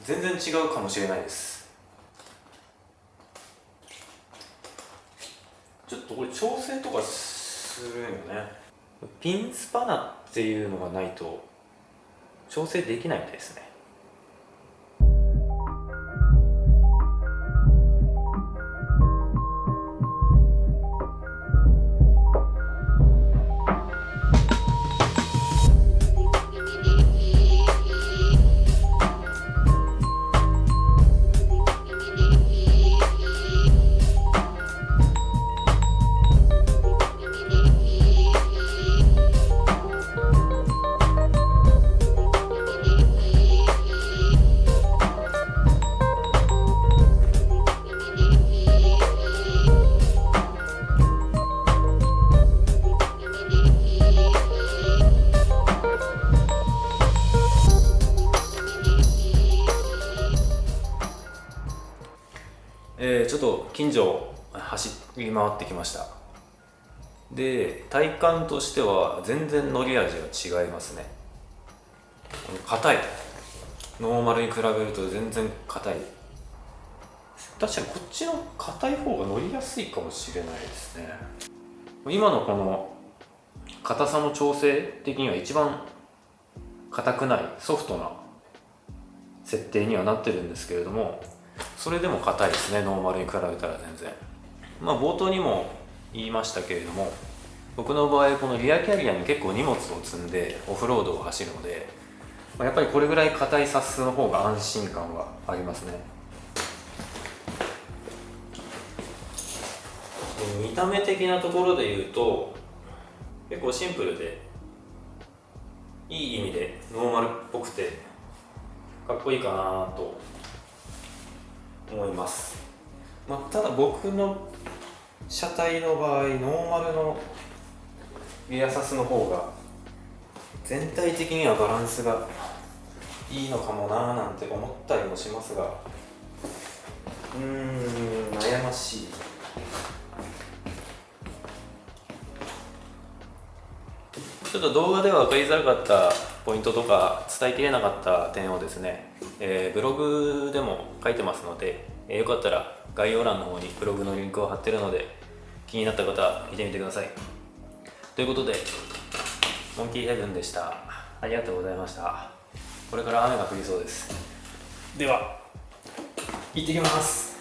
全然違うかもしれないです。ちょっとこれ調整とかするよね。ピンスパナっていうのがないと調整できないみたいですね。ちょっと近所を走り回ってきました。で、体感としては全然乗り味が違いますね。硬い。ノーマルに比べると全然硬い。確かにこっちの硬い方が乗りやすいかもしれないですね。今のこの硬さの調整的には一番硬くないソフトな設定にはなってるんですけれども、それでも硬いですね、ノーマルに比べたら全然。冒頭にも言いましたけれども、僕の場合このリアキャリアに結構荷物を積んでオフロードを走るので、やっぱりこれぐらい硬いサスの方が安心感はありますね。見た目的なところで言うと結構シンプルでいい意味でノーマルっぽくてかっこいいかなと思います。ただ僕の車体の場合ノーマルのリアサスの方が全体的にはバランスがいいのかもなーなんて思ったりもしますが、悩ましい。ちょっと動画では分かりづらかったポイントとか伝えきれなかった点をですね、ブログでも書いてますので、よかったら概要欄の方にブログのリンクを貼ってるので気になった方は見てみてください。ということでモンキーヘブンでした。ありがとうございました。これから雨が降りそうです。では行ってきます。